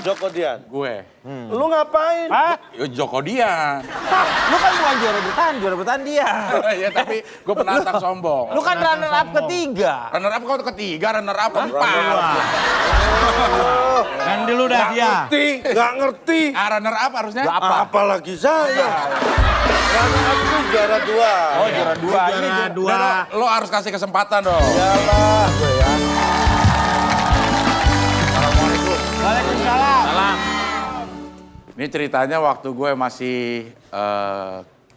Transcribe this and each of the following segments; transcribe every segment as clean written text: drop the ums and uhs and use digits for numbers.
Joko Dian. Gue. Lu ngapain? Hah? Joko Dian. Lu kan bukan juara bertahan dia. Ya tapi gue penantang sombong. Lu kan runner up ketiga. Runner up kau ketiga, runner up keempat. Dan dulu dah dia. Nggak ngerti. Runner up harusnya? Apalagi saya. Runner up itu juara 2. Oh juara 2. Ini Juara dua. Udah, lo harus kasih kesempatan dong. Iyalah gue ya. Assalamualaikum. Waalaikumsalam. salam. Ini ceritanya waktu gue masih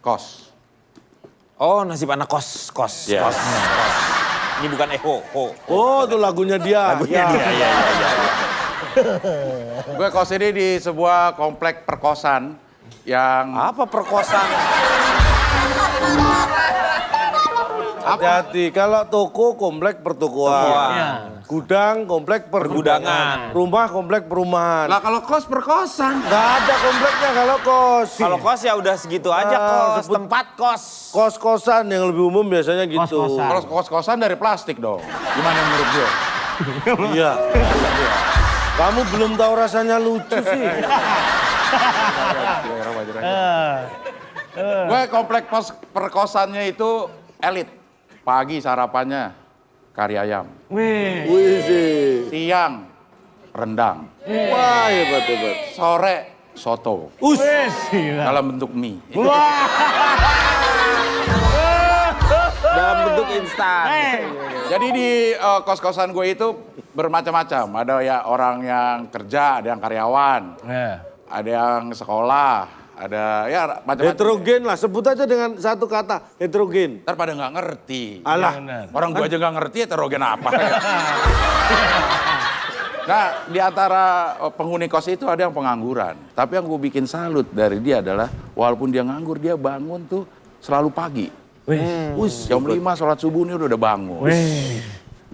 kos. Oh nasib anak kos. Iya. Kos. Ini bukan eho. Oh itu lagunya dia. Lagunya dia. Iya. Gue kos ini di sebuah komplek perkosan yang Apa perkosaan? Hati-hati, kalau toko komplek pertokoan. Iya. Gudang komplek pergudangan. Rumah komplek perumahan. lah kalau kos perkosan. Nggak ada kompleknya kalau kos. Kalau kos ya udah segitu aja kos. sebut- Tempat kos. Kos-kosan yang lebih umum biasanya gitu. Kos-kosan. Kalau kos-kosan dari plastik dong. Gimana menurut gue? Iya. Kamu belum tahu rasanya lucu sih. Gue komplek perkosannya itu elit. Pagi sarapannya kari ayam. Wih. Wih sih. Siang rendang. Wah hebat. Sore soto. Us. Wih, gila. Dalam bentuk mie. Wah. Dalam bentuk instan. Jadi di kos-kosan gue itu bermacam-macam. Ada ya orang yang kerja, ada yang karyawan, ada yang sekolah. Ada ya macam-macam. Heterogen lah, sebut aja dengan satu kata, heterogen. Ntar pada nggak ngerti. Alah, Benar. Orang gua aja nggak ngerti heterogen apa. Nah, di antara penghuni kos itu ada yang pengangguran. Tapi yang gue bikin salut dari dia adalah walaupun dia nganggur, dia bangun tuh selalu pagi. Jam 5 sholat subuh ini udah bangun.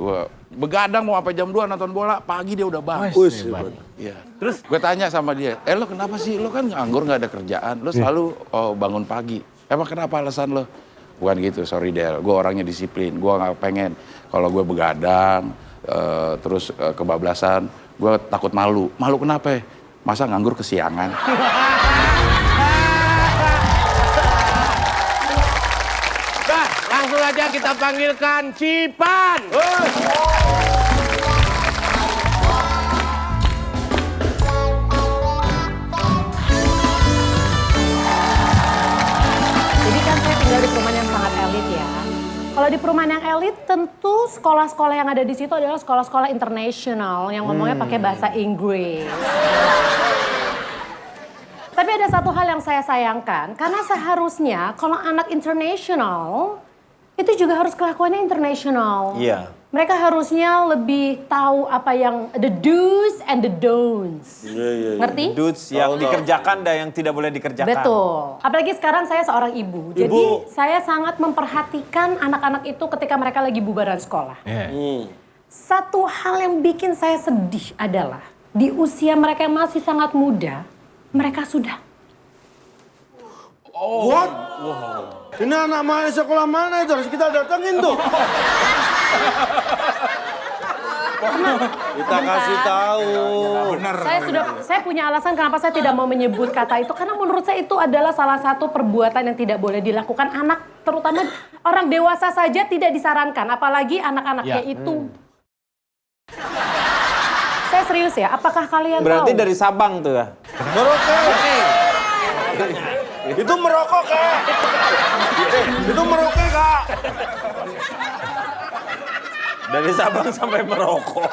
Gua begadang mau sampai jam 2 nonton bola, pagi dia udah bangun. Us, hebat. Iya. Terus gue tanya sama dia, lo kenapa sih? Lo kan nganggur nggak ada kerjaan, lo selalu bangun pagi. Emang kenapa alasan lo? Bukan gitu, sorry Del, gue orangnya disiplin. Gue nggak pengen kalau gue begadang, terus kebablasan, gue takut malu. Malu kenapa? Masa nganggur kesiangan? Nah, langsung aja kita panggilkan Cipan. Jadi kan saya tinggal di perumahan yang sangat elit ya. Kalau di perumahan yang elit tentu sekolah-sekolah yang ada di situ adalah sekolah-sekolah internasional yang ngomongnya pakai bahasa Inggris. Tapi ada satu hal yang saya sayangkan, karena seharusnya kalau anak internasional itu juga harus kelakuannya internasional. Iya. Mereka harusnya lebih tahu apa yang the do's and the don'ts. Ngerti? Dudes yang dikerjakan dan yang tidak boleh dikerjakan. Betul. Apalagi sekarang saya seorang ibu. Jadi saya sangat memperhatikan anak-anak itu ketika mereka lagi bubaran sekolah. Satu hal yang bikin saya sedih adalah di usia mereka yang masih sangat muda, mereka sudah. What? Ini anak sekolah mana itu harus kita datengin tuh. Kita kasih tahu. Bener. Saya punya alasan kenapa saya tidak mau menyebut kata itu, karena menurut saya itu adalah salah satu perbuatan yang tidak boleh dilakukan anak, terutama orang dewasa saja tidak disarankan, apalagi anak-anaknya itu. Saya serius ya, apakah kalian Berarti tahu? dari Sabang tuh ya? Merokok. Itu merokok kak. Itu merokok kak. Dari Sabang sampai merokok.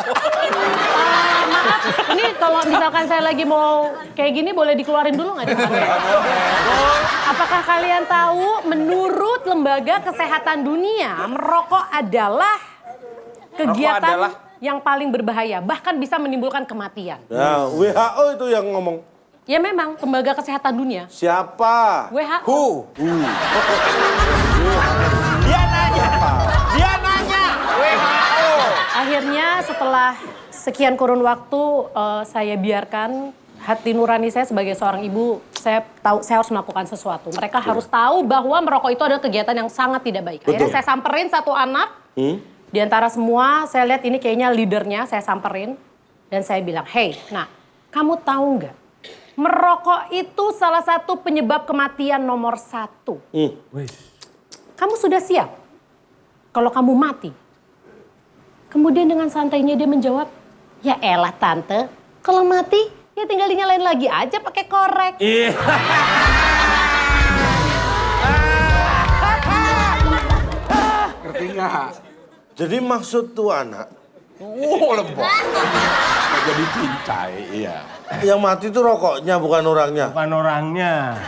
Maaf, ini kalau misalkan saya lagi mau kayak gini boleh dikeluarin dulu nggak? Apakah kalian tahu menurut Lembaga Kesehatan Dunia merokok adalah kegiatan yang paling berbahaya, bahkan bisa menimbulkan kematian. Ya, WHO itu yang ngomong. Ya memang, Lembaga Kesehatan Dunia. Siapa? WHO. Dia nanya. WHO. Akhirnya setelah sekian kurun waktu saya biarkan hati nurani saya sebagai seorang ibu, saya tahu saya harus melakukan sesuatu. Mereka harus tahu bahwa merokok itu adalah kegiatan yang sangat tidak baik. Akhirnya saya samperin satu anak, di antara semua saya lihat ini kayaknya leadernya, saya samperin dan saya bilang, hey, nah kamu tahu nggak? Merokok itu salah satu penyebab kematian nomor 1. Kamu sudah siap kalau kamu mati? Kemudian dengan santainya dia menjawab, ya elah tante, kalau mati ya tinggal dinyalain lagi aja pakai korek. Ngerti nggak? Jadi maksud tuh anak, Lembok. Jadi cincai, iya. yang mati itu rokoknya bukan orangnya. Bukan orangnya.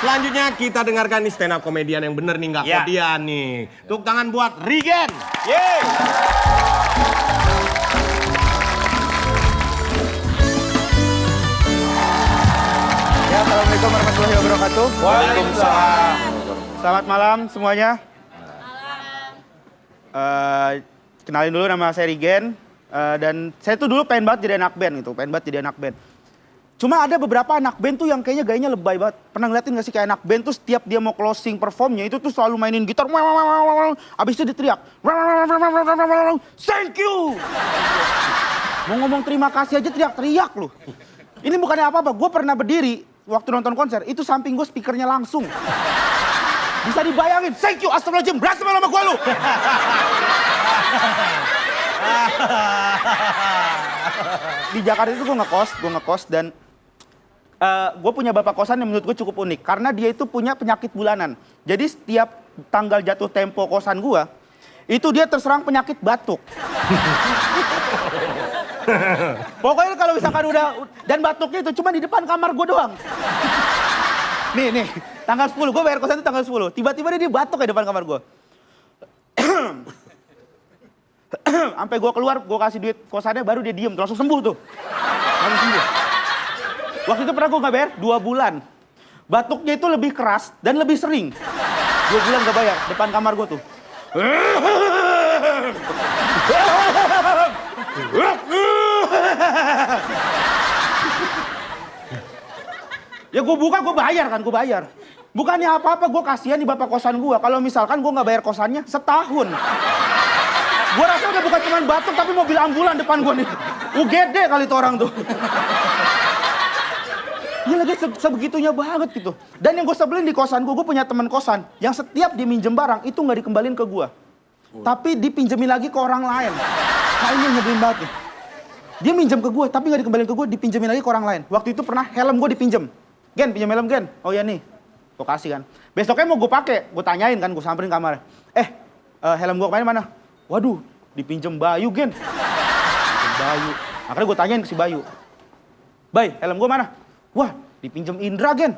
Selanjutnya kita dengarkan nih stand up komedian yang bener nih, nggak Ya. kodian nih. Tepuk tangan buat Rigen. Yeay. Ya, Assalamualaikum warahmatullahi wabarakatuh. Waalaikumsalam. Selamat malam semuanya. Kenalin dulu, nama saya Rigen. Dan saya tuh dulu pengen banget jadi anak band gitu, pengen banget jadi anak band. Cuma ada beberapa anak band tuh yang kayaknya gayanya lebay banget. Pernah ngeliatin gak sih kayak anak band tuh setiap dia mau closing performnya itu tuh selalu mainin gitar. Abis itu dia teriak. Thank you. Mau ngomong terima kasih aja teriak-teriak loh. Ini bukannya apa-apa, gue pernah berdiri waktu nonton konser, itu samping gue speakernya langsung. Bisa dibayangin, thank you, astagfirullahaladzim, berantem sama gue lu. Di Jakarta itu gue ngekos dan gue punya bapak kosan yang menurut gue cukup unik. Karena dia itu punya penyakit bulanan. Jadi setiap tanggal jatuh tempo kosan gue, itu dia terserang penyakit batuk. Pokoknya kalau misalkan udah, dan batuknya itu cuma di depan kamar gue doang. Nih, tanggal 10, gue bayar kosan itu tanggal 10. Tiba-tiba dia batuk ya depan kamar gue. Sampai gue keluar, gue kasih duit kosannya, baru dia diem, langsung sembuh tuh. Langsung sembuh. Waktu itu pernah gue gak bayar 2 bulan. Batuknya itu lebih keras dan lebih sering. 2 bulan gak bayar, depan kamar gue tuh. Ya gue buka, gue bayar kan, gue bayar. Bukannya apa-apa, gue kasihan di bapak kosan gue. Kalau misalkan gue nggak bayar kosannya setahun. Gue rasa udah bukan cuma batuk, tapi mobil ambulan depan gue nih. UGD kali itu orang tuh. Iya lagi sebegitunya banget gitu. Dan yang gue sebelin di kosan gue punya teman kosan yang setiap dia minjem barang itu nggak dikembalin ke gue, tapi dipinjemin lagi ke orang lain. Nah ini yang nyebelin banget nih. Dia minjem ke gue, tapi nggak dikembalin ke gue, dipinjemin lagi ke orang lain. Waktu itu pernah helm gue dipinjem. Gen, pinjam helm Gen. Oh ya nih, gue kasih kan. Besoknya mau gue pakai, gue tanyain kan, gue samperin kamar. Helm gue kemarin mana? Waduh, dipinjem Bayu Gen. Pinjem Bayu. Akhirnya gue tanyain ke si Bayu. Bay, helm gue mana? Wah, dipinjem Indra Gen.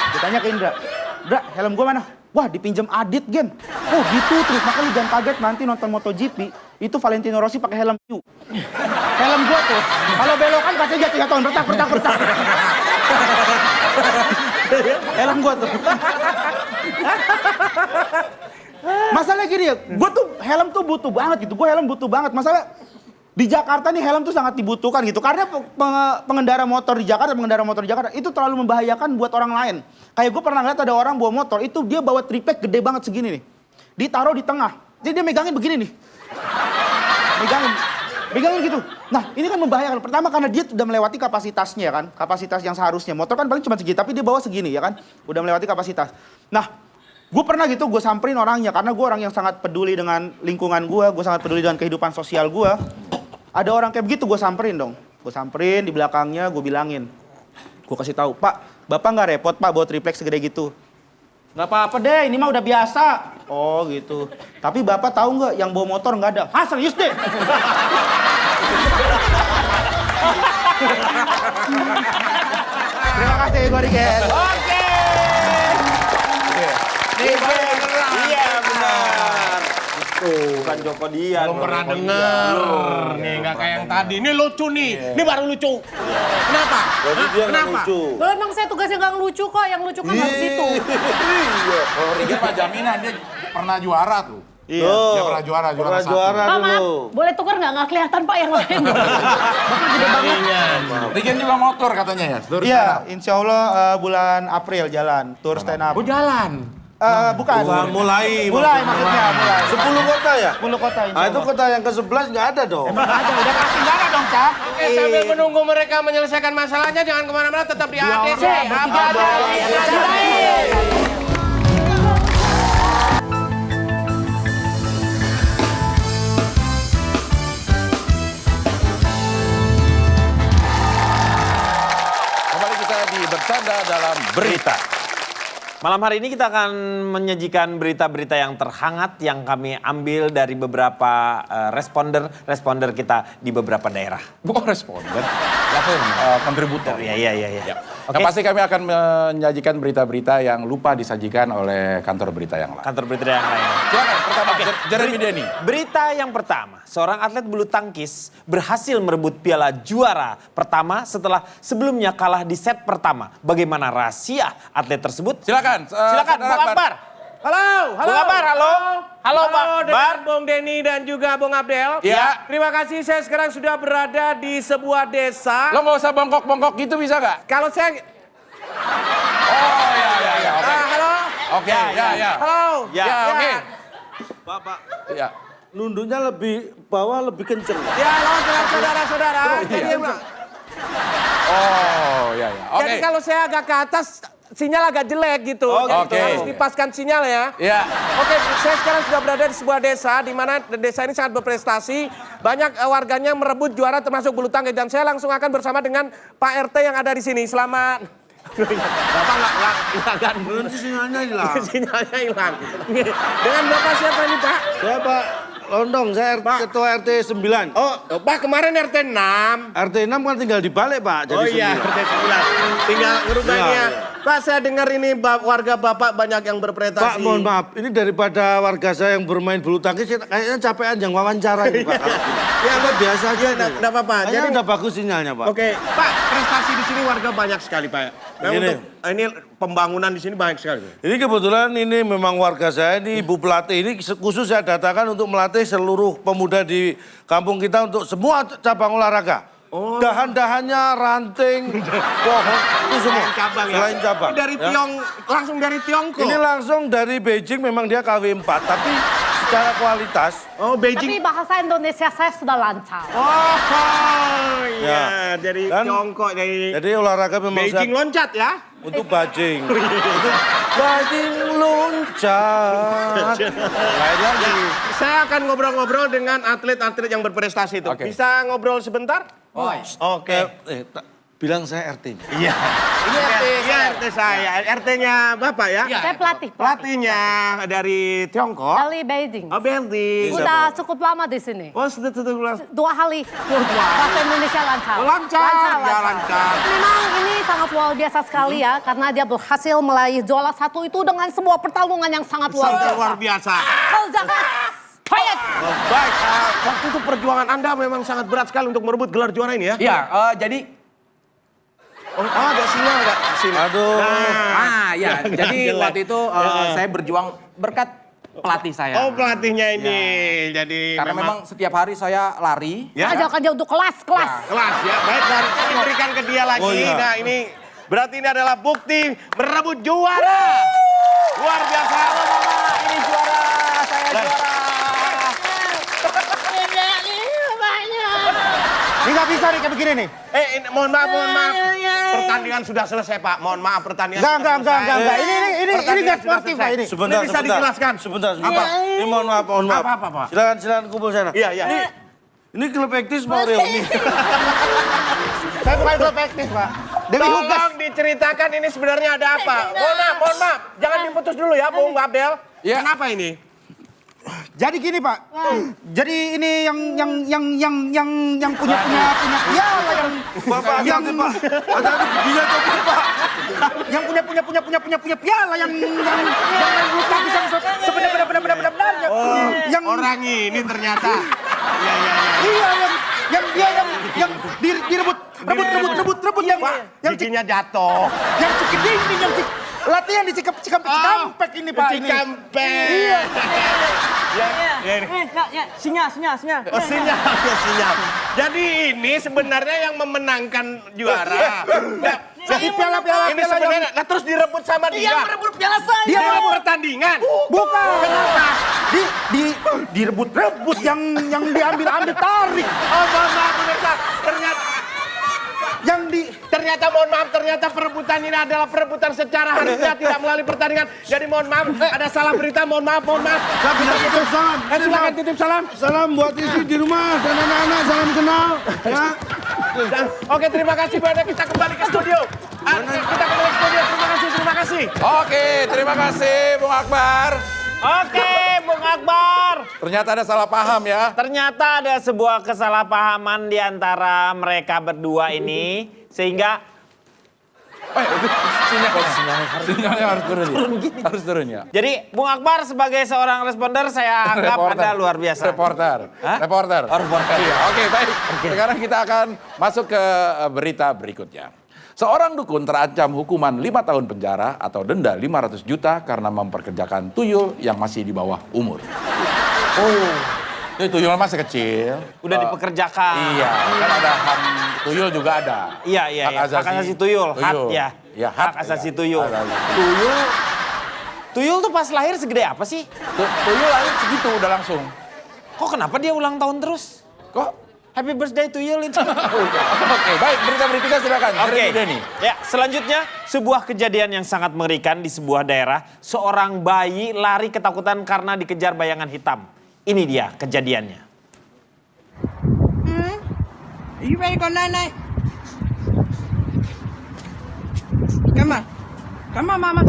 Gue tanya ke Indra. Indra, helm gue mana? Wah, dipinjem Adit Gen. Oh gitu, terus makanya lu jangan kaget nanti nonton MotoGP. Itu Valentino Rossi pakai helm Q. Helm gua tuh, kalau belokan kacanya jatuh-jatuhan, retak. Helm gua tuh. Masalah gini ya, gua tuh helm tuh butuh banget gitu. Gua helm butuh banget. Masalah di Jakarta nih helm tuh sangat dibutuhkan gitu. Karena pengendara motor di Jakarta itu terlalu membahayakan buat orang lain. Kayak gue pernah ngeliat ada orang bawa motor, itu dia bawa tripod gede banget segini nih. Ditaruh di tengah. Jadi dia megangin begini nih. Megangin gitu. Nah ini kan membahayakan. Pertama karena dia udah melewati kapasitasnya kan. Kapasitas yang seharusnya. Motor kan paling cuma segini, tapi dia bawa segini ya kan. Udah melewati kapasitas. Nah gue pernah gitu, gue samperin orangnya. Karena gue orang yang sangat peduli dengan lingkungan gue sangat peduli dengan kehidupan sosial gue. Ada orang kayak begitu, gue samperin dong. Gue samperin di belakangnya, gue bilangin. Gue kasih tahu, Pak, Bapak nggak repot Pak bawa triplex segede gitu. Nggak apa-apa deh, ini mah udah biasa. Oh gitu. Tapi Bapak tahu nggak yang bawa motor nggak ada? Hah serius deh? Terima kasih, gue Rigen. Oke. Iya benar. Bukan Joko Dian. Belum pernah denger. Nih nggak kayak yang tadi. Ini lucu nih. Ini baru lucu. Kenapa? Jadi dia nggak Kenapa? lucu. Loh emang saya tugasnya nggak ngelucu kok, yang lucu kan harus itu. Iya. Kalau Rigen mah jaminan dia pernah juara tuh. Iya. Dia pernah juara Pernah satu. juara Pak maaf, dulu. boleh tukar nggak kelihatan Pak yang lain? Bapak gede banget. Rigen juga motor katanya ya? Tur Iya, stand up. insya Allah bulan April jalan, tour stand up. Oh jalan. Bukan. Mulai maksudnya, mulai. 10 kota ya? 10 kota insya Ah, itu Allah. kota yang ke-11 nggak ada dong. Emang ada, udah pasti nggak ada dong, Cak. Oke, sambil menunggu mereka menyelesaikan masalahnya, jangan kemana-mana, tetap di ADC. Apa ada? Kembali kita di Bercanda dalam Berita. Malam hari ini kita akan menyajikan berita-berita yang terhangat yang kami ambil dari beberapa responder kita di beberapa daerah. Bukan responden. Apa yang kontributor. Iya. Yang pasti kami akan menyajikan berita-berita yang lupa disajikan oleh kantor berita yang lain. Kantor berita yang lain. Silakan pertama Jeremy Denny. Berita yang pertama, seorang atlet bulu tangkis berhasil merebut piala juara pertama setelah sebelumnya kalah di set pertama. Bagaimana rahasia atlet tersebut? Silakan. Silakan, Bung Akbar. Halo. Bung Akbar, halo. Halo, Bang Akbar. dengan Bung Denny dan juga Bung Abdel. Ya. Terima kasih, saya sekarang sudah berada di sebuah desa. Lo nggak usah bongkok-bongkok gitu bisa nggak? Kalau saya... Oh ya. Oke. Halo. Oke, ya. Halo. Ya, oke. Pak. Ya. Nunduknya lebih bawah lebih kenceng. Ya, halo saudara-saudara. Jadi, Oh, ya. Oke. jadi kalau saya agak ke atas, sinyal agak jelek gitu. Oh, Jadi oke. harus dipaskan sinyal ya. Ya. Oke, saya sekarang sudah berada di sebuah desa di mana desa ini sangat berprestasi. Banyak warganya merebut juara termasuk bulu tangkis dan saya langsung akan bersama dengan Pak RT yang ada di sini. Selamat. Bapak nggak Nanti sinyalnya hilang. sinyalnya hilang. Dengan Bapak siapa ini Pak? Saya Pak Londong, saya ketua RT 9. Oh, Pak kemarin RT 6. RT 6 kan tinggal dibalik Pak. Oh Jadi iya, 9. RT 9. Tinggal ngerubahnya. Iya. Pak, saya dengar ini warga Bapak banyak yang berprestasi. Pak, mohon maaf, ini daripada warga saya yang bermain bulu tangkis, kayaknya capean yang wawancara ini Pak. Ya, Kita biasa aja. ya, nih. nggak apa-apa. Kayaknya Jadi- udah bagus sinyalnya Pak. Oke, Pak, prestasi di sini warga banyak sekali, Pak. Nah, Begini. untuk ini pembangunan di sini banyak sekali. Ini kebetulan ini memang warga saya, ini Ibu Pelatih ini khusus saya datangkan untuk melatih seluruh pemuda di kampung kita untuk semua cabang olahraga. Oh. Dahan-dahannya, ranting, pohon, itu semua. Cabang ya. Selain cabang. Ini dari ya. langsung dari Tiongkok. Ini langsung dari Beijing, memang dia KW 4, tapi secara kualitas. Oh, Tapi Beijing. bahasa Indonesia saya sudah lancar. Oh, iya, Ya. dari Dan- Tiongkok dari Jadi olahraga memang Beijing loncat ya. untuk bajing. Untuk bajing loncat. Lain lagi. Saya akan ngobrol-ngobrol dengan atlet-atlet yang berprestasi itu. Oke. Bisa ngobrol sebentar? Oke. Bilang saya RT-nya. Iya. Ini RT saya. RT-nya Bapak ya? Saya pelatih. Pelatihnya dari Tiongkok. Dari Beijing. Oh, Beijing. Udah cukup lama di sini. Oh, sudah tutup bulan. 2 hari. Bahasa Indonesia lancar. Oh, lancar. Ya, lancar. Memang ini sangat luar biasa sekali ya, karena dia berhasil meraih juara 1 itu dengan sebuah pertarungan yang sangat luar Sangat biasa. luar biasa. Kerja keras. Fight! Baik, waktu itu perjuangan Anda memang sangat berat sekali untuk merebut gelar juara ini ya? Iya, jadi Oh, ada sinyal nggak? Sini. Aduh. ya, jadi jelek. waktu itu saya berjuang berkat pelatih saya. Oh, pelatihnya ini. Jadi Karena memang setiap hari saya lari. ya, Ajarkan dia untuk kelas. kelas ya. Baik, dan saya berikan ke dia lagi. Oh, iya. Nah, ini berarti ini adalah bukti merebut juara. Luar biasa. Ini juara, saya juara. Ini nggak bisa nih kayak begini nih. Ini, mohon maaf. Pertandingan sudah selesai, Pak. Mohon maaf, pertandingan Enggak. sudah selesai. Ini Pertandingan nggak sudah sportif selesai. Pak ini. Sebentar, Ini bisa dijelaskan. Sebentar. Ini mohon maaf. Apa, Pak? Silakan kumpul sana. Iya. Ini klub ektis mau reuni. Saya bukan klub aktif Pak. Dewi Hugas. Tolong diceritakan ini sebenarnya ada apa. Mohon maaf. Jangan diputus dulu ya, Bung Abdel. Ya. Kenapa ini? Jadi gini Pak. Jadi ini yang punya piala Bapak, yang hati-hati, Pak. Hati-hati giginya copot, Pak. yang punya piala yang main bulu tangkis yang sebenarnya yang Orang ini ternyata. iya yang dia yang direbut yang Giginya jatuh. yang Cikiding yang latihan di Cikampek ini Pak ini. Cikampek. Iya. Sinyal. Oh, sinyal. Jadi ini sebenarnya yang memenangkan juara. Nah, Jadi piala-piala ini sebenarnya, nah terus direbut sama dia. Dia merebut piala saya. Dia Dalam merebut. pertandingan. Bukan. Kenapa? Direbut-rebut yang diambil-ambil tarik. Oh, mohon maaf pemirsa, ternyata mohon maaf, ternyata perebutan ini adalah perebutan secara harusnya tidak melalui pertandingan. Jadi mohon maaf, ada salah berita, mohon maaf. Saya bisa titip salam. Silakan titip salam. Salam buat isi di rumah dan anak-anak, salam kenal. Ya. Oke, terima kasih banyak. Kita kembali ke studio. Kita kembali ke studio. Terima kasih. Oke, terima kasih Bung Akbar. Oke, Bung Akbar. Ternyata ada salah paham ya. Ternyata ada sebuah kesalahpahaman di antara mereka berdua ini. Sehingga Sinyalnya harus turun ya. Harus turun ya. jadi Bung Akbar sebagai seorang responder saya anggap Anda luar biasa. Reporter. Hah? Reporter. Oh, reporter. Iya, oke, baik. Sekarang kita akan masuk ke berita berikutnya. Seorang dukun terancam hukuman 5 tahun penjara atau denda 500 juta karena memperkerjakan tuyul yang masih di bawah umur. Ini tuyul masih kecil. Udah dipekerjakan. Iya, kan ada HAM tuyul juga ada. Iya. Hak asasi tuyul. Hak ya. Iya, Hak asasi tuyul. Hak asasi. Tuyul tuh pas lahir segede apa sih? Tuyul lahir segitu udah langsung. Kok kenapa dia ulang tahun terus? Kok? Happy birthday tuyul itu. Oke, baik, berita berikutnya silakan. Oke. Denny. Ya, selanjutnya sebuah kejadian yang sangat mengerikan di sebuah daerah. Seorang bayi lari ketakutan karena dikejar bayangan hitam. Ini dia kejadiannya. Are you ready to go night-night? Come on, mama.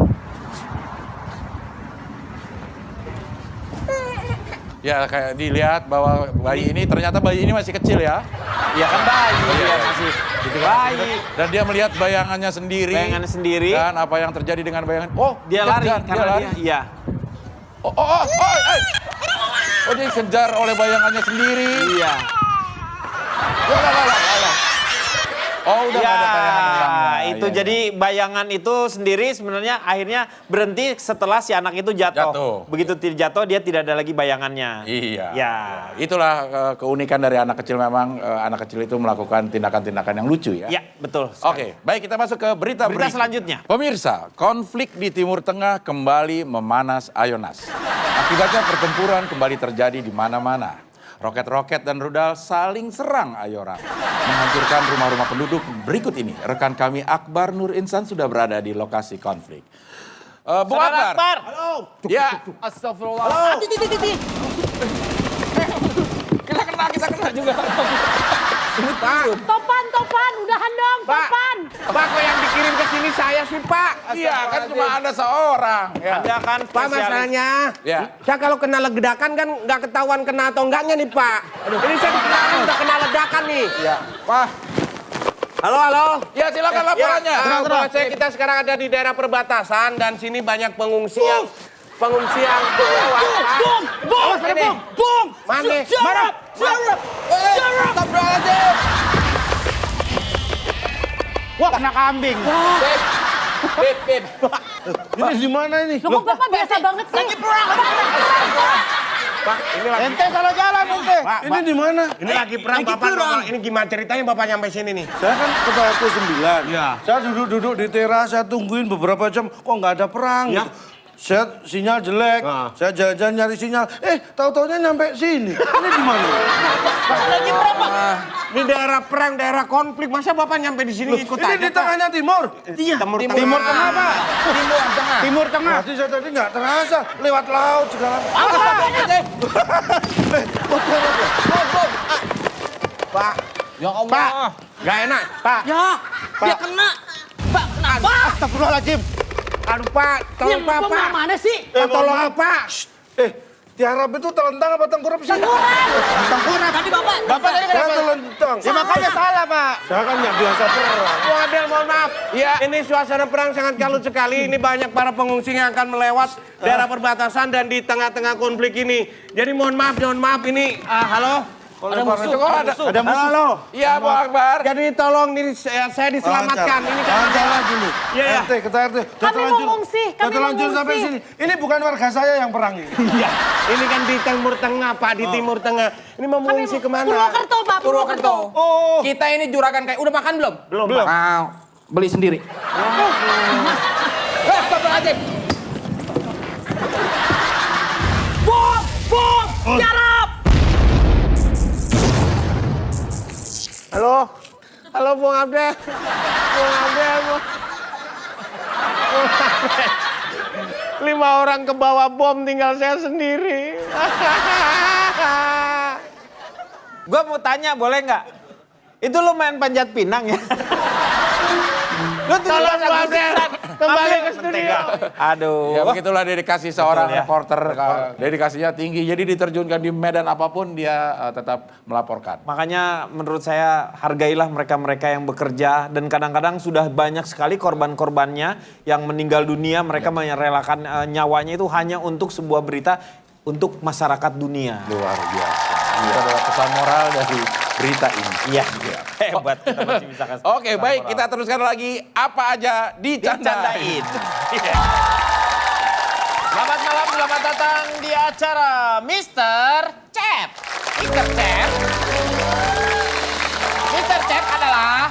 Ya, kayak dilihat bahwa bayi ini ternyata bayi ini masih kecil ya. Iya kan bayi, Iya, dia masih bayi. Dan dia melihat bayangannya sendiri. Bayangannya sendiri. Dan apa yang terjadi dengan bayangan? Oh, Dia lari kejar, karena dia, iya. Oh, dia dikejar oleh bayangannya sendiri. Iya. Oh, udah nggak ada bayangan hilangnya. itu Iya, jadi bayangan itu sendiri sebenarnya akhirnya berhenti setelah si anak itu jatuh. Jatuh. Begitu jatuh dia tidak ada lagi bayangannya. Iya. Ya. Itulah keunikan dari anak kecil, memang anak kecil itu melakukan tindakan-tindakan yang lucu ya. Ya, betul. Oke, baik, kita masuk ke berita selanjutnya. Pemirsa, konflik di Timur Tengah kembali memanas ayonas. Akibatnya pertempuran kembali terjadi di mana-mana. Roket-roket dan rudal saling serang ayoran, menghancurkan rumah-rumah penduduk. Berikut ini, rekan kami Akbar Nur Insan sudah berada di lokasi konflik. Bung Saudara Akbar. Halo. Ya, Astagfirullah. halo. Kita kena juga. Topan, udahan dong, Topan. Pak, kok yang dikirim ke sini saya sih, Pak? Iya, kan cuma ada seorang. Ya. Anda kan Pak, masalahnya, Ya. saya kalau kena ledakan kan nggak ketahuan kena atau enggaknya nih, Pak. Ini saya dikirain udah kena ledakan nih. Ya, Pak. Halo. Ya, silakan laporannya. Kita sekarang ada di daerah perbatasan dan sini banyak pengungsi yang lewat, Pak. Awas ini. Mana? Wah, kena kambing. Bip. Ini di mana ini? Loh, kok Bapak biasa banget sih? Pak, ini lagi. Ente salah jalan, ente. Ini di mana? Ini lagi perang, Bapak. Ini gimana ceritanya Bapak nyampe sini nih? Saya kan ketua RT 9. Iya. Saya duduk-duduk di teras, saya tungguin beberapa jam, kok nggak ada perang. Ya. Saya sinyal jelek, saya jalan-jalan nyari sinyal. Tahu-taunya nyampe sini. Ini di mana? Lagi berapa? Ini daerah perang, daerah konflik. Masa Bapak nyampe di sini ikut Ini aja, di Pak? tengahnya timur. Iya, Timur Timur Tengah, Pak. Timur Tengah. Berarti saya tadi nggak terasa lewat laut segala. Pak. Ya Allah. Pak, nggak enak, Pak. Ya, dia kena. Pak, kenapa? Astagfirullahaladzim. Aduh, Pak, tolong Pak, Pak. Mana sih? Tolong Pak. Tiarap itu telentang apa tengkurap sih? Tengkurap. Tadi Bapak. Bapak tadi Saya kenapa? telentang. Ya makanya salah, Pak. Saya kan nggak biasa perang. Bu Adel, mohon maaf. Iya. Ini suasana perang sangat kalut sekali. Ini banyak para pengungsi yang akan melewat daerah perbatasan dan di tengah-tengah konflik ini. Jadi mohon maaf ini. Halo? Ada musuh. Ada musuh. Halo? Iya, Bung Akbar. Jadi tolong ini saya diselamatkan. Ini kan Lancar dulu. Iya, iya. RT, kita RT. Kami mengungsi, kami Telanjur sampai mengungsi. sini. Ini bukan warga saya yang perang ini. Iya, ini kan di Timur Tengah, Pak, di Timur Tengah. Ini mau mengungsi kemana? Purwokerto, Pak, Purwokerto. Oh, Kita ini juragan kayak udah makan belum? Belum, Pak. Mau. beli sendiri. Astagfirullahaladzim. Bom! Bom! Tiarap! Halo? Halo Bung Abdel. Bung Abdel. Bung Abdel. 5 orang ke bawah bom, tinggal saya sendiri. Gue mau tanya, boleh nggak? Itu lu main panjat pinang ya? Lu tuh Tolong, juga Bang Abdel, kesusahan. kembali Ambil ke studio. mentega. Aduh. Ya begitulah dedikasi seorang Betul ya. reporter. Dedikasinya tinggi, jadi diterjunkan di medan apapun dia tetap melaporkan. Makanya menurut saya hargailah mereka-mereka yang bekerja dan kadang-kadang sudah banyak sekali korban-korbannya yang meninggal dunia. Mereka merelakan nyawanya itu hanya untuk sebuah berita untuk masyarakat dunia. Luar biasa. Itu adalah pesan moral dari berita ini. Iya, hebat. Kita masih bisa kasih Oke, pesan baik, moral. kita teruskan lagi. Apa aja dicandain. Dicandain. Selamat malam, selamat datang di acara Mr. Cep. Mr. Cep. Mr. Cep adalah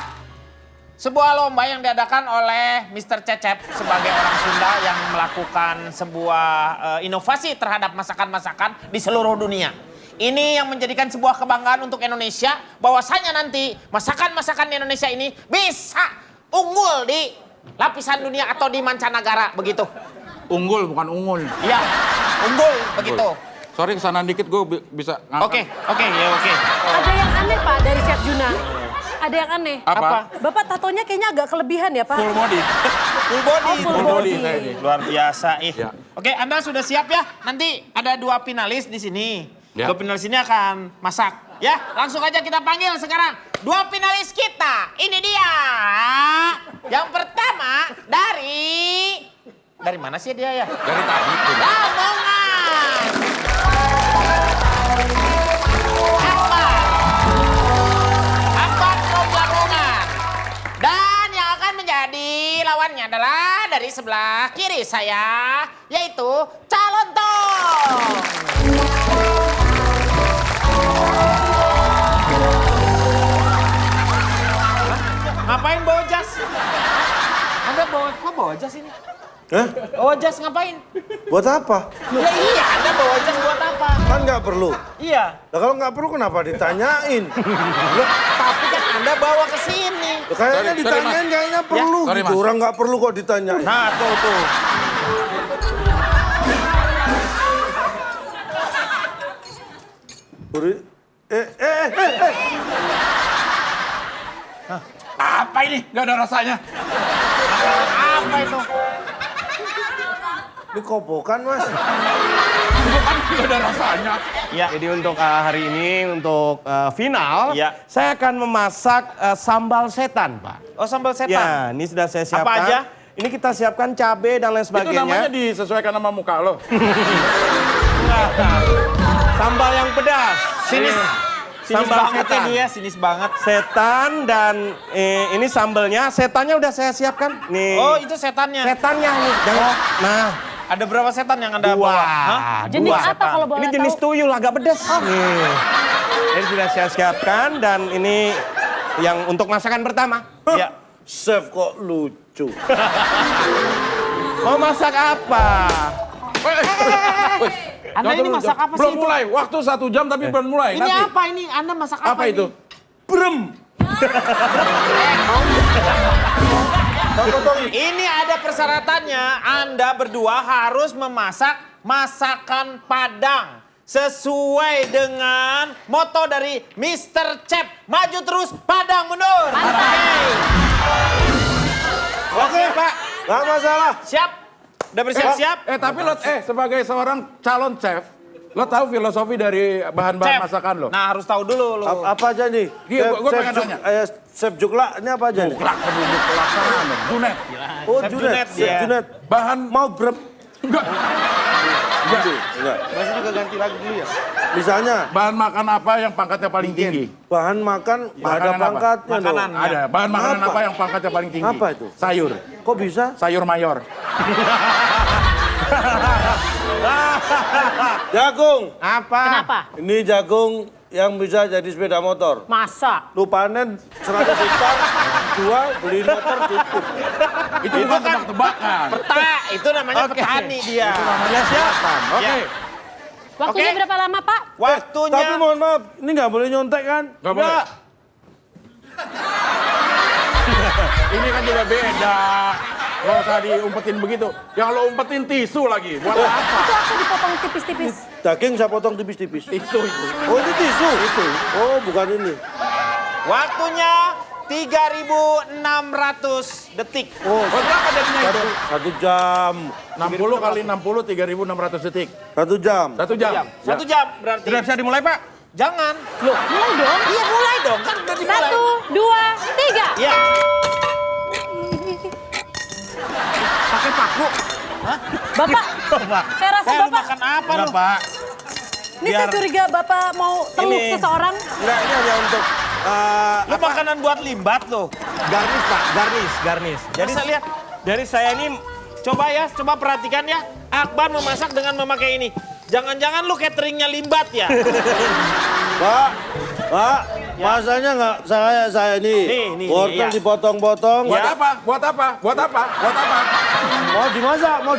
sebuah lomba yang diadakan oleh Mr. Cecep sebagai orang Sunda yang melakukan sebuah inovasi terhadap masakan-masakan di seluruh dunia. Ini yang menjadikan sebuah kebanggaan untuk Indonesia bahwasanya nanti masakan-masakan di Indonesia ini bisa unggul di lapisan dunia atau di mancanegara begitu. Unggul bukan ungul. Iya, unggul begitu. Sorry kesana dikit gue bisa Oke, ya oke. Ada yang aneh Pak dari Chef Juna. Ada yang aneh. Apa? Bapak tatonya kayaknya agak kelebihan ya Pak? Full body. Full body. Oh, full body. saya ini. Luar biasa ih. Ya. Oke, Anda sudah siap ya? Nanti ada 2 finalis di sini. Ya. 2 finalis ini akan masak. Ya, langsung aja kita panggil sekarang 2 finalis kita. Ini dia. Yang pertama dari mana sih dia ya? Dari tadi. Lamongan. Akbar from Lamongan. Dan yang akan menjadi lawannya adalah dari sebelah kiri saya, yaitu Calontong. Ngapain bawa jas? Anda kok bawa jas ini? Hah? Bawa jas ngapain? Buat apa? Ya iya, Anda bawa jas buat apa? Kan nggak perlu. Iya, Nah, kalau nggak perlu kenapa ditanyain? Loh, tapi kan Anda bawa ke sini. kayaknya Sorry, ditanyain Mas. kayaknya perlu Sorry, gitu. Mas. Orang nggak perlu kok ditanyain. Nah, tuh. Buri- Apa ini? Gak ada rasanya. Apa itu? Ini kobokan, Mas. Bukan gak ada rasanya. Ya. Jadi untuk hari ini, untuk final, Iya. saya akan memasak sambal setan, Pak. Oh, sambal setan. Ya, ini sudah saya siapkan. Apa aja? Ini kita siapkan cabai dan lain Itu namanya sebagainya. disesuaikan sama muka lo. Sambal yang pedas. Sinis Sambal banget setan. ini ya, sinis banget. Setan dan ini sambalnya. Setannya udah saya siapkan. Nih. Oh, itu setannya. Setannya nih. Jangan. Nah, Ada berapa setan yang Anda dua. bawa? Hah? Jenis Dua. apa kalau boleh Ini jenis tahu? tuyul agak pedas. Nih. Ini sudah saya siapkan dan ini yang untuk masakan pertama. Ya. Chef kok lucu. Mau masak apa? Anda ini masak apa sih Belum itu? mulai, waktu 1 jam tapi belum mulai. Ini Nanti. apa ini? Anda masak apa, Apa ini? itu? Brem. Ini ada persyaratannya. Anda berdua harus memasak masakan Padang. Sesuai dengan moto dari Mr. Cep. Maju terus, Padang mundur. Oke, Pak. Nggak masalah. Siap? Udah bersiap-siap? Tapi lo sebagai seorang calon chef, lo tahu filosofi dari bahan-bahan Chef. masakan lo? Nah, harus tahu dulu lo. Apa aja nih? Iya, gua pengen nanya. Chef Jukla, ini apa aja nih? Kelak penduduk pelaksanaan lo. Junet. Oh, Chef Junet. Junet, Chef iya. Junet. Bahan Mau brem? enggak. Enggak. Masih juga ganti lagu dulu ya. Misalnya, Bahan makan apa yang pangkatnya paling tinggi? bahan makan ada Makanan apa? pangkatnya dong. Makanan. Ada. Bahan makanan Apa? apa yang pangkatnya paling tinggi? Apa itu? Sayur. Kok bisa? Sayur mayor. Jagung. Apa? Kenapa? Ini jagung yang bisa jadi sepeda motor. Masa? Lu panen 100 hektar, jual, beli motor cukup. Itu bukan tebak-tebakan. Peta, itu namanya petani dia. Namanya siapa? Oke. Waktunya Oke. berapa lama, Pak? Waktunya. Tapi mohon maaf, ini nggak boleh nyontek kan? Nggak boleh. Ini kan juga beda. Nggak usah diumpetin begitu. Yang lo umpetin tisu lagi. Buat apa? Itu aku dipotong tipis-tipis. Daging saya potong tipis-tipis. Tisu itu. Oh ini tisu? Oh bukan ini. Waktunya 3.600 detik. Oh, Berapa jadinya itu? 1 jam. 60 kali 60, 3.600 detik. 1 jam. 1 jam. 1 jam berarti. Sudah bisa dimulai, Pak? Jangan. Loh, mulai dong. Iya mulai dong, kan udah dimulai. 1, 2, 3. Iya. Pakai paku. Bapak, saya rasa Lu Bapak, makan apa lu? Pak. ini saya curiga Bapak mau teluk Ini. seseorang. Enggak, ini hanya untuk Lu makanan buat limbat lo. garnis, Pak. Garnis. Jadi saya lihat. Dari saya ini Coba perhatikan ya. Akbar memasak dengan memakai ini. Jangan-jangan lu cateringnya limbat ya? Pak, masanya nggak saya ini. Nih, Wortel iya. dipotong-potong. Buat apa? Buat apa? Buat apa? Buat apa? Mau dimasak. Mau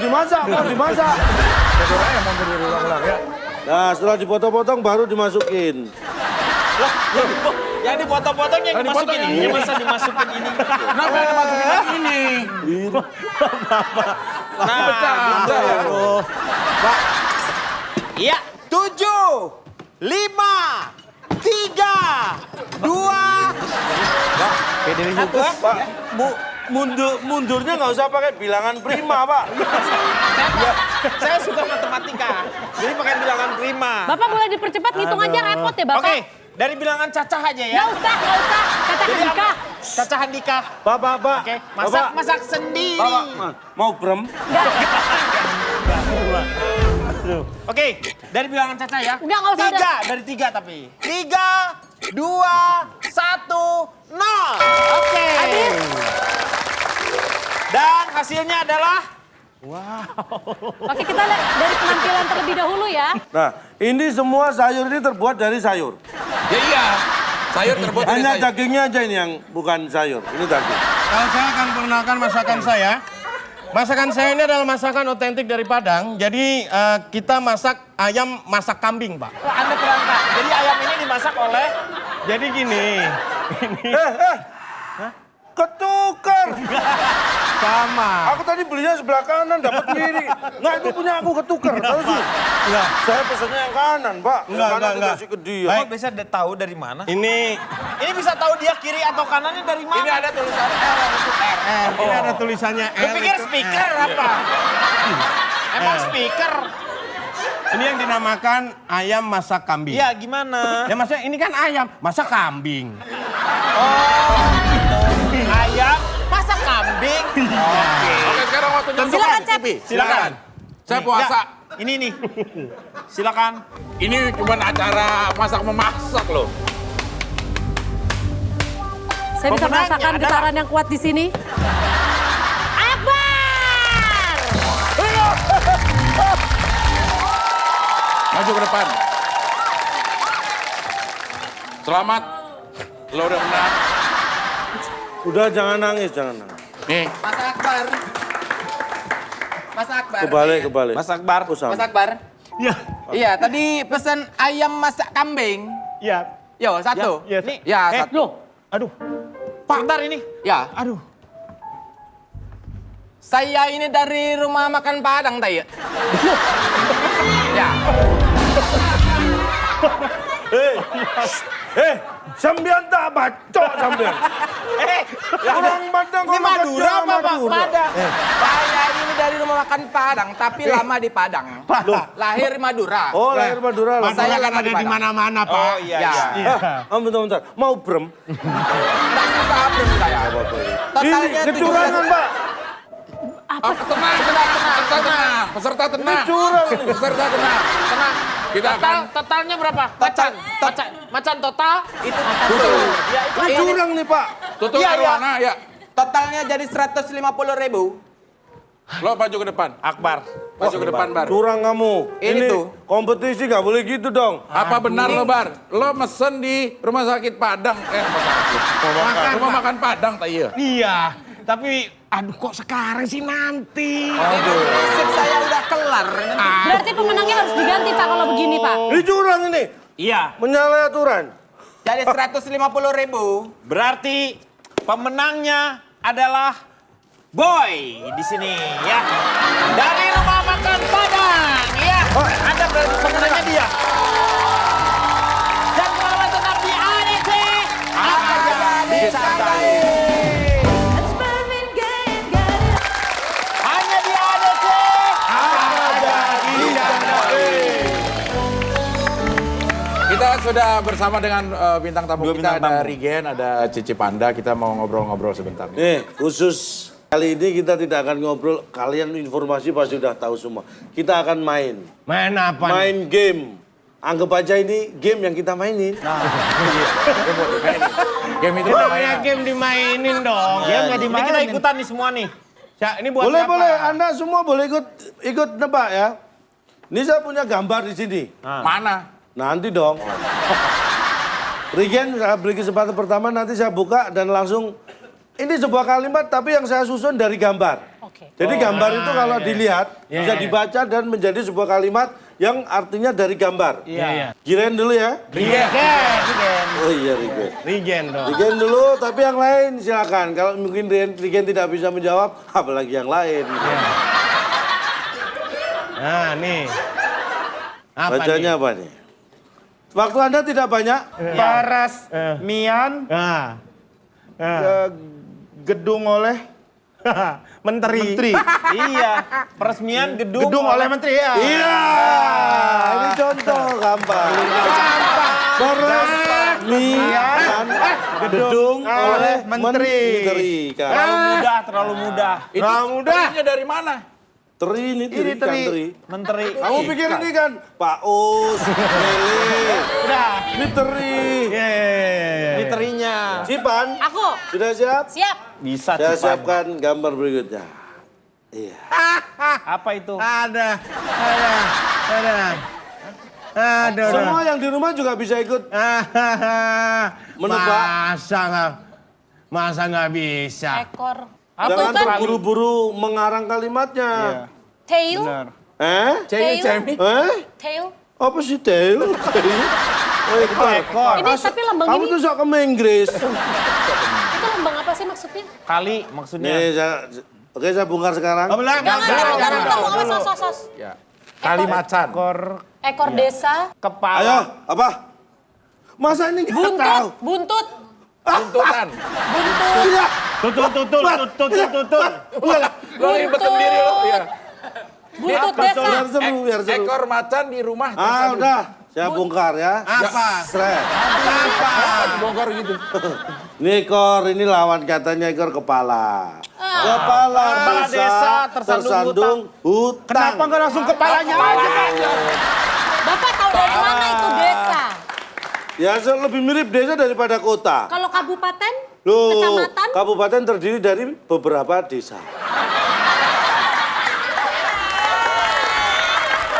berulang-ulang ya. Nah, setelah dipotong-potong baru dimasukin. Yang dipotong-potong yang dimasukin dipotong ini. ini. Masa dimasukin ini? Kenapa yang dimasukin lagi ini? Nah, gitu. Iya. 7, 5, 3, 2, satu. Pak, mundurnya nggak usah pakai bilangan prima, Pak. Saya suka matematika. Jadi pakai bilangan prima. Bapak boleh dipercepat, ngitung aja repot ya Bapak. Oke, dari bilangan cacah aja ya. Nggak usah. Caca Jadi nikah. Cacah nikah. Pak. Oke, masak sendiri. Pak, mau brem? Oke, dari bilangan caca ya. Nggak usah. 3, dari 3 tapi. 3, 2, 1, 0. Oke. Habis. Dan hasilnya adalah Oke, kita lihat dari penampilan terlebih dahulu ya. Nah, ini semua sayur ini terbuat dari sayur. Ya iya. Sayur terbuat dari Hanya sayur. dagingnya aja ini yang bukan sayur. Ini daging. Kalau saya akan perkenalkan masakan saya. Masakan saya ini adalah masakan otentik dari Padang. Jadi kita masak ayam masak kambing, Pak. Anda terangkan. Jadi ayam ini dimasak oleh Jadi gini. Ketukar. Sama. Aku tadi belinya sebelah kanan, dapat kiri. Nggak, itu punya aku ketukar. Tahu sih? Enggak. Saya pesannya yang kanan, Pak. Yang Enggak, kanan enggak. dikasih ke dia. Kok bisa tahu dari mana? Ini Bisa tahu dia kiri atau kanannya dari mana? Ini ada tulisan L untuk R. ini ada tulisannya Lu pikir itu speaker apa? Emang speaker? Ini yang dinamakan ayam masak kambing. Iya, gimana? Ya maksudnya ini kan ayam masak kambing. Ayam masak kambing. Oke. Oke, sekarang waktunya Silakan, Cep. Silakan. Saya puasa. Ya, ini nih. Silakan. Ini cuma acara masak memasak loh. Saya bisa Pemenangnya merasakan adalah- getaran yang kuat di sini. Akbar! Maju ke depan. Selamat. Lo udah menang. Udah jangan nangis, jangan nangis. Nih, Mas Akbar. Mas Akbar. Kebalik. Mas Akbar. Oh, sama. Mas Akbar. Iya. Iya, tadi pesan ayam masak kambing. Iya. Yo, satu. Ya, Nih. Ya, satu. Loh, Aduh. Sebentar ini. Ya. Aduh. Saya ini dari rumah makan Padang, Tay. Ya. Sambian tak bacok sambian. Orang Padang Ini kok Madura makan apa, Pak? Padang. Saya ini dari rumah makan Padang, tapi lama di Padang. Lahir di Madura. Oh, lahir Madura. Madura Saya kan lama ada di di Padang. mana-mana, Pak. Oh iya, Ya. iya. Bentar. Mau brem? Nggak suka belum saya. Totalnya Ini kecurangan, Pak. Oh, tenang. peserta tenang. Curang ini. Peserta tenang. Tenang. Kita akan Totalnya berapa? Macan total? Itu Ya, itu Ini curang nih, Pak. tutup Iya, iya. arwana ya. totalnya jadi 150.000. Lo maju ke depan. Akbar. Maju ke depan, Bar. Curang kamu. Ini tuh. Kompetisi nggak boleh gitu dong. Apa benar lo, Bar? Lo mesen di rumah sakit Padang. Rumah sakit. Rumah makan Padang, tak iya? Iya, tapi aduh kok sekarang sih nanti. Prinsip saya udah kelar. Berarti pemenangnya harus diganti Pak kalau begini Pak. Ini curang ini. Iya. Menyalahi aturan. Jadi 150.000. Berarti pemenangnya adalah Boy di sini ya. Dari rumah makan Padang ya. Ada berarti pemenangnya dia. Dan melawan tetap di ADC. Disantai. Hanya di ADC. Kita sudah bersama dengan bintang tamu kita, ada Rigen, ada Cici Panda. Kita mau ngobrol-ngobrol sebentar. Nih, khusus kali ini kita tidak akan ngobrol. Kalian informasi pasti sudah tahu semua. Kita akan main. Main apa nih? Main game. Anggap aja ini game yang kita mainin. Game itu Namanya game dimainin dong. Game nggak Ini kita dimainin. ikutan nih semua nih. Ini buat Boleh, siapa? boleh. Anda semua boleh ikut nebak ya. Ini saya punya gambar di sini. mana? Nanti dong. Rigen, saya beri kesempatan pertama, nanti saya buka dan langsung... Ini sebuah kalimat tapi yang saya susun dari gambar. Oke. Jadi gambar itu kalau dilihat bisa dibaca dan menjadi sebuah kalimat yang artinya dari gambar. Iya. Giren dulu ya. Rigen. Oh iya Rigen. Rigen dong. Rigen dulu, tapi yang lain silakan. Kalau mungkin Rigen tidak bisa menjawab, apalagi yang lain. Nah, nih. Apa Bacanya apa nih? Waktu Anda tidak banyak. Paras Mian Nah. gedung oleh Menteri. Iya. Peresmian gedung. gedung oleh menteri ya. Iya, ini contoh gampang. Peresmian gedung oleh menteri. Kan. Terlalu mudah. Itu terinya dari mana? Teri ini teri, kan teri. Menteri. Kamu pikir ini kan Pak Us, Lele. Udah. Ini teri. Menterinya. Cipan, Aku sudah siap? siap. Bisa Saya Cipan. siapkan gambar berikutnya. Iya. Apa itu? Ada. Aduh. Semua yang di rumah juga bisa ikut. Menebak. Masa nggak bisa? Ekor. Jangan Itu kan terburu-buru mengarang kalimatnya. tail. Eh? Tail. Apa sih tail? Ekor. Ini tapi lambang Kamu ini tuh sok ke Inggris. itu lambang apa sih maksudnya? Kali maksudnya. Nih, oke saya bongkar sekarang. Jangan sos. Ya. Kalimacan. Ekor desa. Kepala. Ayo, apa? Masa ini nggak tahu? Buntut. Tuntutan. Iya. Tutul. Lo ribet sendiri lo. Ya. Buntut desa. Biar seru, biar seru. Ekor macan di rumah. Ah, udah. Saya bongkar ya. Apa? Sret. Bongkar gitu. Ini ekor, ini lawan katanya ekor kepala. Kepala desa tersandung hutang. Kenapa nggak langsung kepalanya aja? Bapak tahu dari mana itu desa? Ya lebih mirip desa daripada kota. Kalau kabupaten, Loh, kecamatan, kabupaten terdiri dari beberapa desa.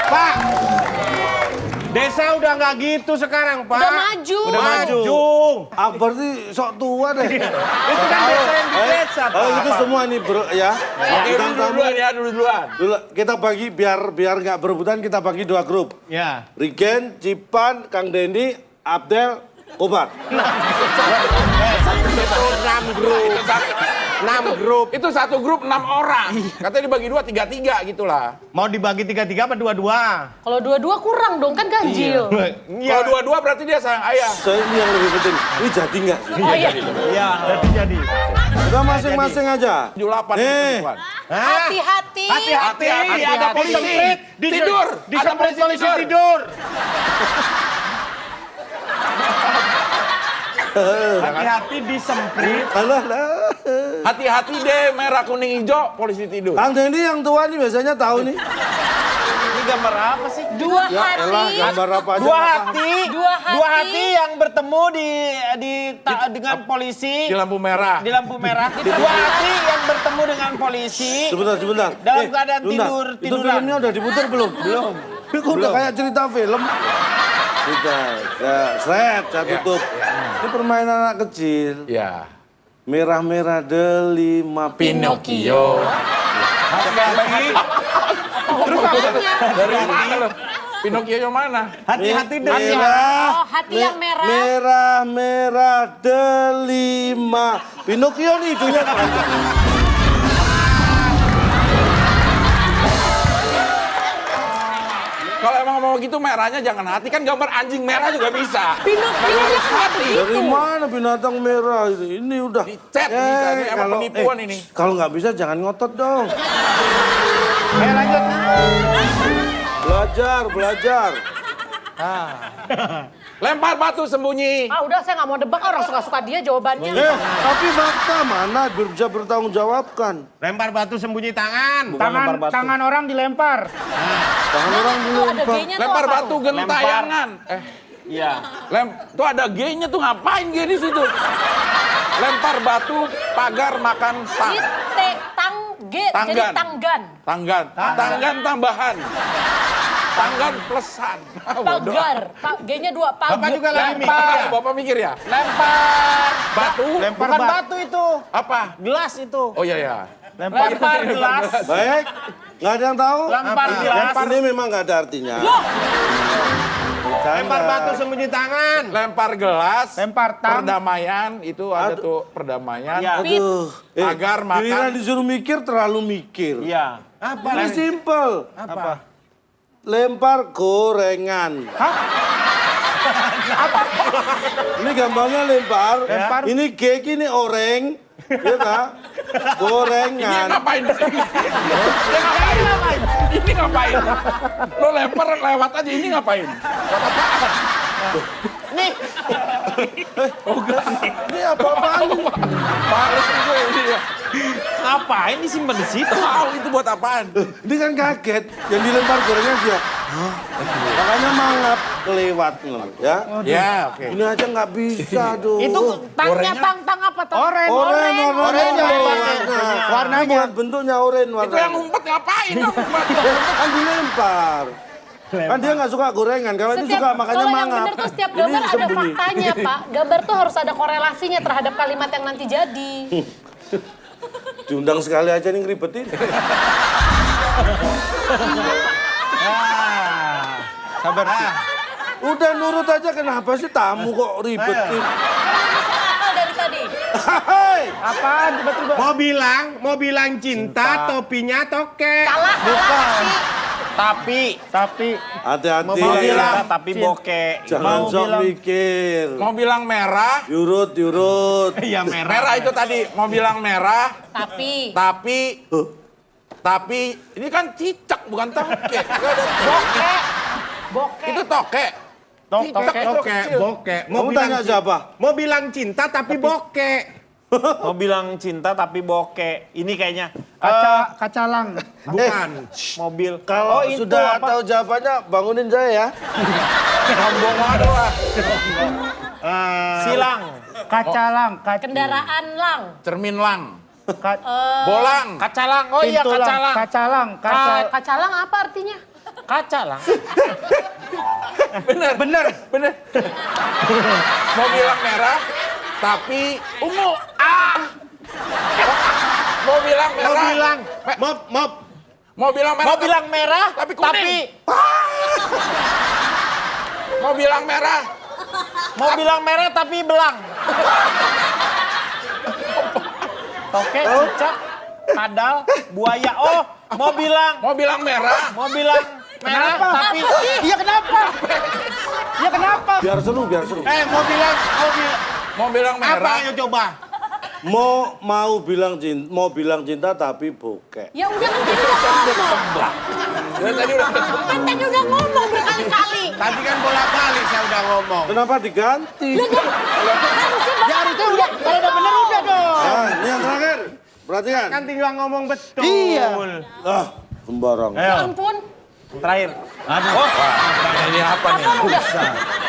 Pak, desa udah nggak gitu sekarang, Pak. udah maju. Udah maju. Ah, berarti sok tua deh. Itu kan desa yang di desa, Pak. Oh, itu semua nih bro ya. Oke, dulu-duluan ya, dulu-duluan. Dulu kita bagi biar nggak berebutan, kita bagi 2 grup. Ya. Rigen, Cipan, Kang Dendi, Abdel, Kobar. 6 grup. Itu satu grup 6 orang. Katanya dibagi 2, 3-3 gitulah. Mau dibagi 3-3 apa 2-2? Kalau dua-dua kurang dong, kan ganjil. Kalau 2-2 berarti dia sayang ayah. Saya ini yang lebih penting. Ini jadi nggak sih? Oh iya. Iya, jadi. Udah masing-masing aja. 78 Nih. Hati-hati. Hati-hati, ada polisi. Tidur. Ada Ada polisi polisi tidur. tidur. Hati-hati disemprit. Alah, lah. Hati-hati deh, merah, kuning, hijau, polisi tidur. Kang Dendi yang tua nih biasanya tahu nih. Ini gambar apa sih? Dua Ya elah, hati. gambar apa aja. Dua nggak hati. Dua hati. Dua hati yang bertemu dengan polisi Di lampu merah. di lampu merah. Dua hati yang bertemu dengan polisi. Sebentar. Dalam keadaan sebentar. Itu tiduran. filmnya udah diputar belum? Belum. Kok udah kayak cerita film? Sudah. Ya, saya tutup. Ini permainan anak kecil. Ya. Merah-merah delima Pinocchio. Terus Dari mana lo? Pinocchio yang mana? Hati-hati Oh, hati yang merah. Merah-merah delima. Pinocchio nih hidungnya. Kalau emang mau gitu merahnya jangan hati, kan gambar anjing merah juga bisa. Pinocchio Harus hati. Dari mana binatang merah ini? Ini udah. Dicet bisa, ini emang penipuan ini. Kalau nggak bisa jangan ngotot dong. Ayo lanjut. Belajar. Lempar batu sembunyi. Ah udah saya nggak mau debat, orang suka-suka dia jawabannya. Tapi fakta mana bisa bertanggung jawabkan? Lempar batu sembunyi tangan. Tangan orang dilempar. Tangan orang Itu dulu. ada G-nya tuh Lempar apa batu tuh? gentayangan. Iya. Tuh ada G-nya tuh, ngapain G di situ? Lempar batu pagar makan Jadi tanggan. Tanggan tambahan. Tanggan plusan. Pagar. G-nya 2. Bapak juga lagi mikir Lempar, ya? Bapak mikir ya? Lempar Batu? bukan batu itu. Apa? Gelas itu. Oh iya ya. Lempar gelas. Baik, nggak ada yang tahu? Lempar gelas. Ini memang nggak ada artinya. Lempar batu sembunyi tangan. Lempar gelas. Lempar tang. Perdamaian itu ada tuh perdamaian. Iya. Aduh. Agar makan. Giliran disuruh mikir terlalu mikir. Iya. Ini simple. Apa? Lempar gorengan. Ini gambarnya lempar. Ini cake, ini oreng. Ya tak? Ini Gorengan. ngapain? Ini ngapain? Lo lempar lewat aja, ini ngapain? Buat apaan? Nih. Ini apa-apaan? Males gue ini ya. Ngapain disimpan di situ? Tahu itu buat apaan? Ini kan kaget. Yang dilempar gorengan dia. Hah? Makanya mangap kelewat. Ya. Ya, oke. Ini aja nggak bisa dong. Itu tangnya tang apa tang? Oren warnanya bukan bentuknya oren warnanya. Itu yang ngumpet ngapain? Kan dilempar. Kan dia nggak suka gorengan, kalau itu suka makanya kalau yang mangap. bener tuh setiap Ini gambar ada sembunyi. faktanya, Pak. Gambar tuh harus ada korelasinya terhadap kalimat yang nanti jadi. Diundang sekali aja nih ngeribetin. Sabar. Udah nurut aja, kenapa sih tamu kok ribetin? Akal dari tadi. Hei! Apaan tiba-tiba? Mau bilang cinta, topinya toke. Salah, pasti. Tapi Hati-hati. mau bilang tapi bokeh. Jangan sok mikir. Mau bilang merah, Yurut. Iya merah. merah itu tadi. Mau bilang merah, Tapi. tapi ini kan cicak bukan toke. Bokeh. Itu toke. Cicak itu kecil. Boke. Kamu tanya siapa? Mau bilang cinta tapi boke. Mau bilang cinta tapi bokeh. Ini kayaknya Kacalang. Bukan. mobil. Kalau itu sudah apa? tahu jawabannya, bangunin saya ya. Sombong aduh lah. Silang. Kacalang. Kendaraan lang. Cermin lang. Bolang. Kacalang. Oh iya kacalang. Kacalang. Kacalang apa artinya? Kacalang. Bener. Mau bilang merah, tapi ungu. Mau bilang merah. Mau bilang merah. Mau bilang merah tapi kuning. Mau bilang merah. Mau bilang merah tapi belang. Toke, cicak, kadal, buaya. Oh, mau bilang merah. merah tapi Iya kenapa? Biar seru. Mau bilang Apa merah. ayo coba? Mau bilang cinta tapi bokeh. Ya udah kan tadi udah ngomong. Ya, tadi udah. Kan tadi udah ngomong berkali-kali. Tadi kan bolak-balik saya udah ngomong. Kenapa diganti? Ya harusnya udah. Kalau udah bener udah dong. Nah, ini yang terakhir. Perhatikan. Kan tinggal ngomong betul. Iya. Sembarang. Ya ampun. terakhir. Aduh. Oh, ini apa nih? Apa udah?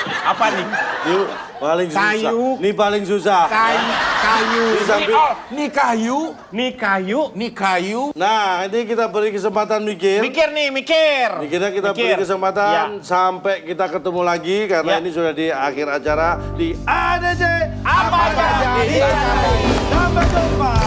Apa nih? Ini paling susah. Kayu. Ini paling susah. Kayu. Di samping. Ini kayu. Nih kayu. Ini kayu. Nah, ini kita beri kesempatan mikir. Mikir nih, mikir. Mikirnya kita beri kesempatan sampai kita ketemu lagi karena ini sudah di akhir acara di ADC Apa aja? Sampai jumpa.